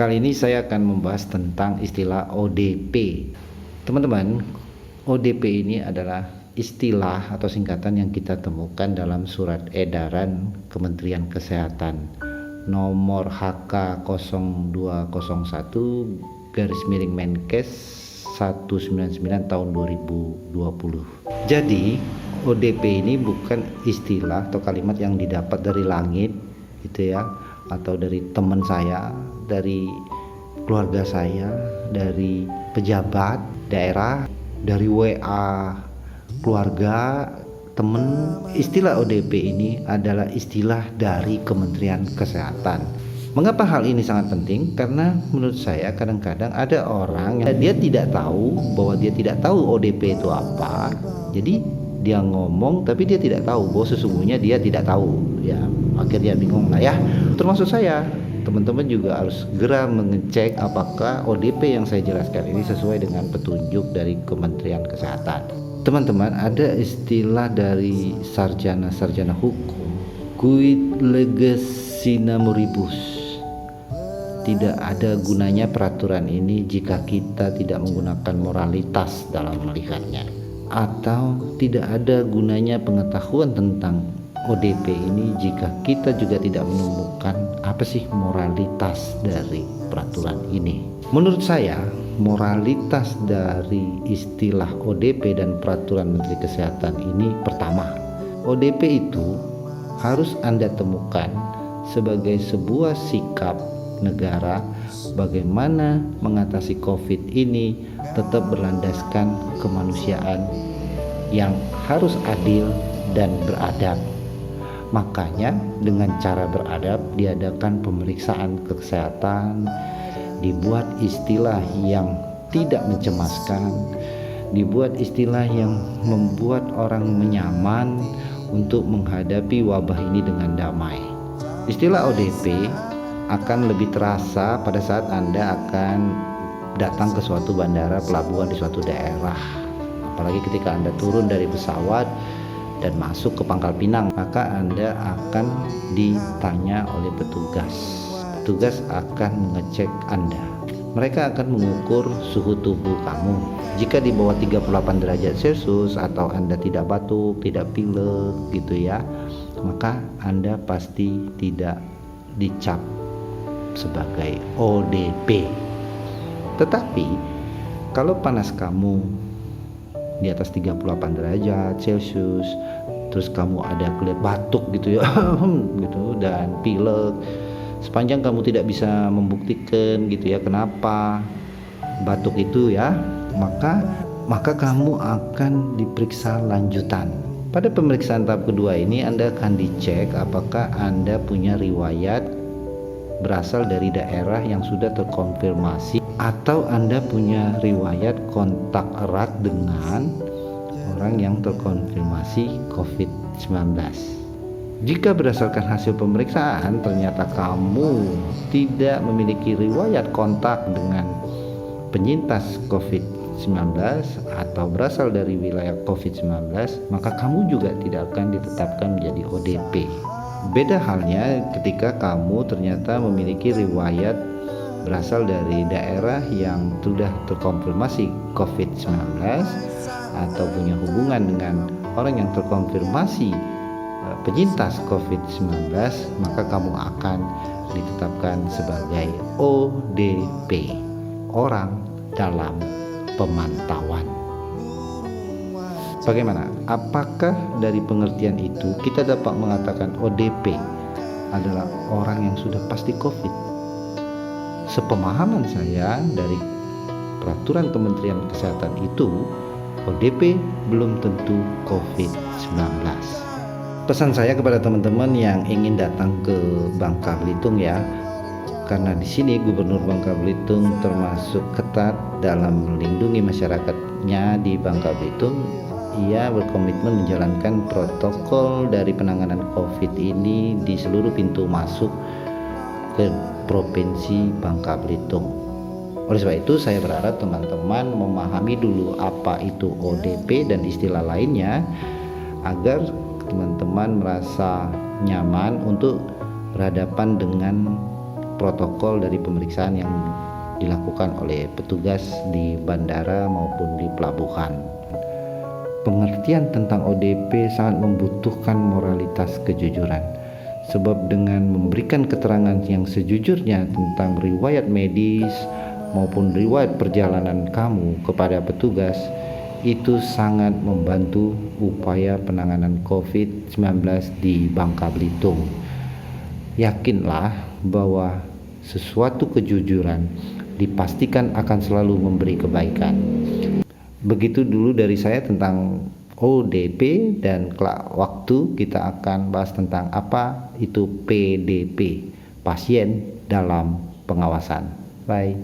Kali ini saya akan membahas tentang istilah ODP. Teman-teman, ODP ini adalah istilah atau singkatan yang kita temukan dalam surat edaran Kementerian Kesehatan nomor HK 0201 Menkes 199 tahun 2020. Jadi ODP ini bukan istilah atau kalimat yang didapat dari langit gitu ya, atau dari teman saya, dari keluarga saya, dari pejabat daerah, dari WA keluarga, teman. Istilah ODP ini adalah istilah dari Kementerian Kesehatan. Mengapa hal ini sangat penting? Karena menurut saya kadang-kadang ada orang yang dia tidak tahu bahwa dia tidak tahu ODP itu apa. Jadi dia ngomong tapi dia tidak tahu bahwa sesungguhnya dia tidak tahu. Ya, akhirnya bingung lah ya. Termasuk saya. Teman-teman juga harus segera mengecek apakah ODP yang saya jelaskan ini sesuai dengan petunjuk dari Kementerian Kesehatan. Teman-teman, ada istilah dari sarjana-sarjana hukum, quid leges sine moribus. Tidak ada gunanya peraturan ini jika kita tidak menggunakan moralitas dalam melihatnya, atau tidak ada gunanya pengetahuan tentang ODP ini jika kita juga tidak menemukan apa sih moralitas dari peraturan ini. Menurut saya, moralitas dari istilah ODP dan peraturan Menteri Kesehatan ini, pertama, ODP itu harus Anda temukan sebagai sebuah sikap negara bagaimana mengatasi COVID ini tetap berlandaskan kemanusiaan yang harus adil dan beradab. Makanya dengan cara beradab diadakan pemeriksaan kesehatan, dibuat istilah yang tidak mencemaskan, dibuat istilah yang membuat orang menyaman untuk menghadapi wabah ini dengan damai. Istilah ODP akan lebih terasa pada saat Anda akan datang ke suatu bandara, pelabuhan di suatu daerah. Apalagi ketika Anda turun dari pesawat dan masuk ke Pangkal Pinang, maka Anda akan ditanya oleh petugas. Petugas akan mengecek Anda. Mereka akan mengukur suhu tubuh kamu. Jika di bawah 38 derajat Celcius atau Anda tidak batuk, tidak pilek gitu ya, maka Anda pasti tidak dicap sebagai ODP. Tetapi kalau panas kamu di atas 38 derajat Celcius, terus kamu ada kelihatan batuk gitu ya gitu, dan pilek, sepanjang kamu tidak bisa membuktikan gitu ya kenapa batuk itu ya, maka kamu akan diperiksa lanjutan. Pada pemeriksaan tahap kedua ini Anda akan dicek apakah Anda punya riwayat berasal dari daerah yang sudah terkonfirmasi, atau Anda punya riwayat kontak erat dengan orang yang terkonfirmasi COVID-19. Jika berdasarkan hasil pemeriksaan ternyata kamu tidak memiliki riwayat kontak dengan penyintas COVID-19 atau berasal dari wilayah COVID-19, maka kamu juga tidak akan ditetapkan menjadi ODP. Beda halnya ketika kamu ternyata memiliki riwayat berasal dari daerah yang sudah terkonfirmasi COVID-19 atau punya hubungan dengan orang yang terkonfirmasi penyintas COVID-19, maka kamu akan ditetapkan sebagai ODP, orang dalam pemantauan. Bagaimana? Apakah dari pengertian itu kita dapat mengatakan ODP adalah orang yang sudah pasti COVID? Sepemahaman saya dari peraturan Kementerian Kesehatan itu, ODP belum tentu COVID-19. Pesan saya kepada teman-teman yang ingin datang ke Bangka Belitung ya, karena di sini Gubernur Bangka Belitung termasuk ketat dalam melindungi masyarakatnya di Bangka Belitung. Ia berkomitmen menjalankan protokol dari penanganan COVID ini di seluruh pintu masuk ke Provinsi Bangka Belitung. Oleh sebab itu saya berharap teman-teman memahami dulu apa itu ODP dan istilah lainnya, agar teman-teman merasa nyaman untuk berhadapan dengan protokol dari pemeriksaan yang dilakukan oleh petugas di bandara maupun di pelabuhan. Pengertian tentang ODP sangat membutuhkan moralitas kejujuran, sebab dengan memberikan keterangan yang sejujurnya tentang riwayat medis maupun riwayat perjalanan kamu kepada petugas, itu sangat membantu upaya penanganan COVID-19 di Bangka Belitung. Yakinlah bahwa sesuatu kejujuran dipastikan akan selalu memberi kebaikan. Begitu dulu dari saya tentang ODP, dan kelak waktu kita akan bahas tentang apa itu PDP, pasien dalam pengawasan. Bye.